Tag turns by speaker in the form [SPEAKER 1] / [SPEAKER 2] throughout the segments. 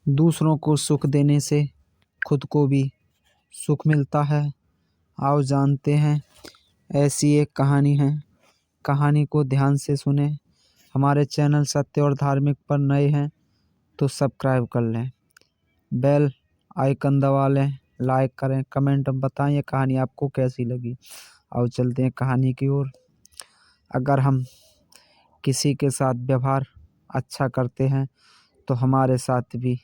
[SPEAKER 1] दूसरों को सुख देने से खुद को भी सुख मिलता है। आओ जानते हैं, ऐसी एक कहानी है। कहानी को ध्यान से सुने। हमारे चैनल सत्य और धार्मिक पर नए हैं तो सब्सक्राइब कर लें, बेल आइकन दबा लें, लाइक करें, कमेंट में बताएं ये कहानी आपको कैसी लगी। आओ चलते हैं कहानी की ओर। अगर हम किसी के साथ व्यवहार अच्छा करते हैं तो हमारे साथ भी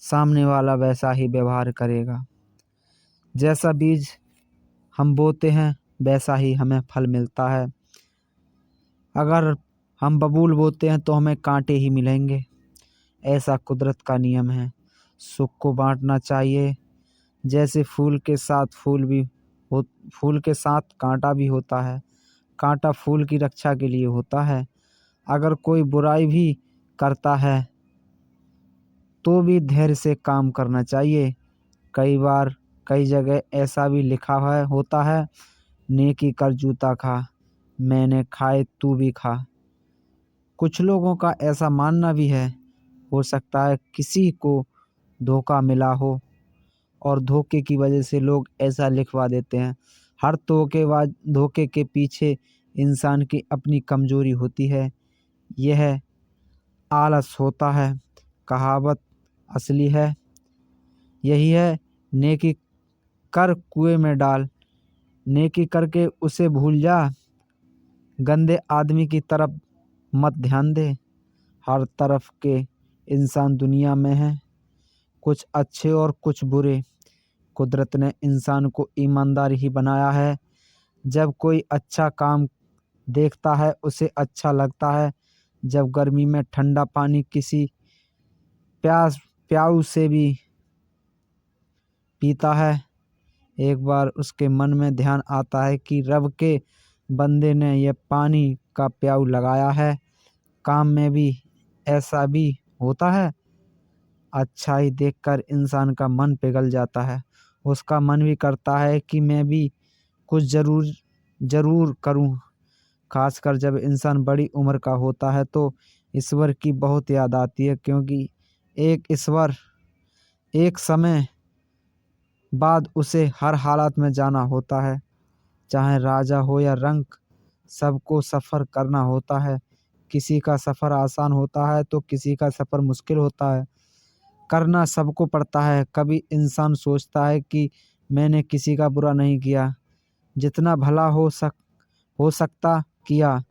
[SPEAKER 1] सामने वाला वैसा ही व्यवहार करेगा। जैसा बीज हम बोते हैं वैसा ही हमें फल मिलता है। अगर हम बबूल बोते हैं तो हमें कांटे ही मिलेंगे। ऐसा कुदरत का नियम है। सुख को बांटना चाहिए। जैसे फूल के साथ फूल के साथ कांटा भी होता है। कांटा फूल की रक्षा के लिए होता है। अगर कोई बुराई भी करता है तो भी धैर्य से काम करना चाहिए। कई बार कई जगह ऐसा भी लिखा होता है, नेकी कर जूता खा, मैंने खाए तू भी खा। कुछ लोगों का ऐसा मानना भी है। हो सकता है किसी को धोखा मिला हो और धोखे की वजह से लोग ऐसा लिखवा देते हैं। हर धोखे के पीछे इंसान की अपनी कमजोरी होती है। यह आलस होता है। कहावत असली है यही है, नेकी कर कुएं में डाल, नेकी करके उसे भूल जा, गंदे आदमी की तरफ मत ध्यान दे। हर तरफ के इंसान दुनिया में हैं, कुछ अच्छे और कुछ बुरे। कुदरत ने इंसान को ईमानदार ही बनाया है। जब कोई अच्छा काम देखता है उसे अच्छा लगता है। जब गर्मी में ठंडा पानी किसी प्याऊ से भी पीता है, एक बार उसके मन में ध्यान आता है कि रब के बंदे ने यह पानी का प्याऊ लगाया है। काम में भी ऐसा भी होता है। अच्छाई देखकर इंसान का मन पिघल जाता है। उसका मन भी करता है कि मैं भी कुछ जरूर करूं। खासकर जब इंसान बड़ी उम्र का होता है तो ईश्वर की बहुत याद आती है, क्योंकि एक समय बाद उसे हर हालत में जाना होता है। चाहे राजा हो या रंक, सबको सफ़र करना होता है। किसी का सफ़र आसान होता है तो किसी का सफ़र मुश्किल होता है। करना सबको पड़ता है। कभी इंसान सोचता है कि मैंने किसी का बुरा नहीं किया, जितना भला हो सकता किया।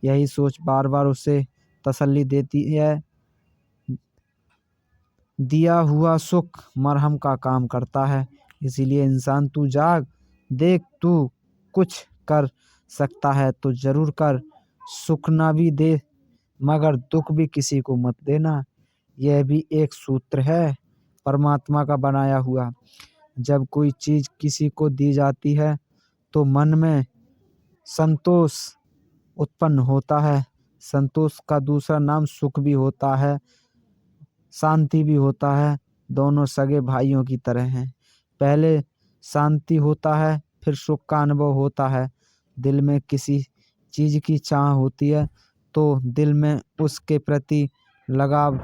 [SPEAKER 1] यही सोच बार बार उसे तसल्ली देती है। दिया हुआ सुख मरहम का काम करता है। इसीलिए इंसान तू जाग, देख तू कुछ कर सकता है तो जरूर कर। सुख ना भी दे मगर दुख भी किसी को मत देना। यह भी एक सूत्र है परमात्मा का बनाया हुआ। जब कोई चीज किसी को दी जाती है तो मन में संतोष उत्पन्न होता है। संतोष का दूसरा नाम सुख भी होता है, शांति भी होता है। दोनों सगे भाइयों की तरह हैं। पहले शांति होता है, फिर सुख का अनुभव होता है। दिल में किसी चीज की चाह होती है तो दिल में उसके प्रति लगाव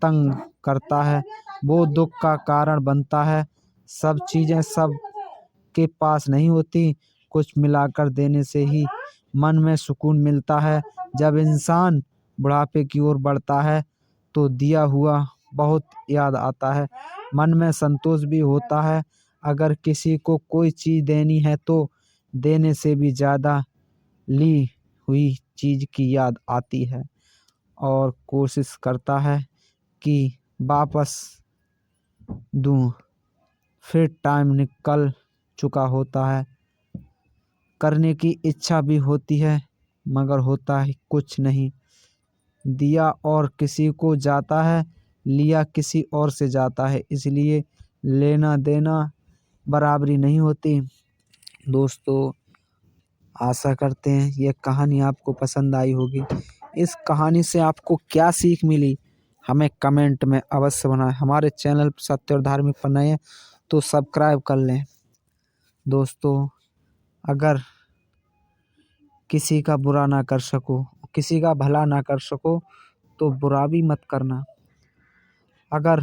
[SPEAKER 1] तंग करता है, वो दुख का कारण बनता है। सब चीजें सब के पास नहीं होती, कुछ मिलाकर देने से ही मन में सुकून मिलता है। जब इंसान बुढ़ापे की ओर बढ़ता है तो दिया हुआ बहुत याद आता है, मन में संतोष भी होता है। अगर किसी को कोई चीज देनी है तो देने से भी ज्यादा ली हुई चीज की याद आती है और कोशिश करता है कि वापस दूं। फिर टाइम निकल चुका होता है, करने की इच्छा भी होती है मगर होता है कुछ नहीं। दिया और किसी को जाता है, लिया किसी और से जाता है, इसलिए लेना देना बराबरी नहीं होती। दोस्तों, आशा करते हैं यह कहानी आपको पसंद आई होगी। इस कहानी से आपको क्या सीख मिली हमें कमेंट में अवश्य बनाएं। हमारे चैनल सत्य और धार्मिक पर नए हैं तो सब्सक्राइब कर लें। दोस्तों, अगर किसी का बुरा ना कर सको, किसी का भला ना कर सको तो बुरा भी मत करना। अगर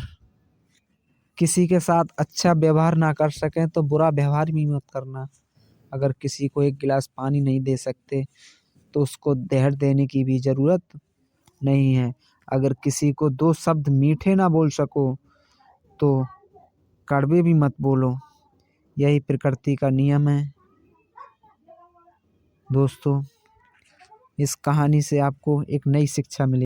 [SPEAKER 1] किसी के साथ अच्छा व्यवहार ना कर सकें तो बुरा व्यवहार भी मत करना। अगर किसी को एक गिलास पानी नहीं दे सकते तो उसको ज़हर देने की भी ज़रूरत नहीं है। अगर किसी को 2 शब्द मीठे ना बोल सको तो कड़वे भी मत बोलो। यही प्रकृति का नियम है। दोस्तों, इस कहानी से आपको एक नई शिक्षा मिली।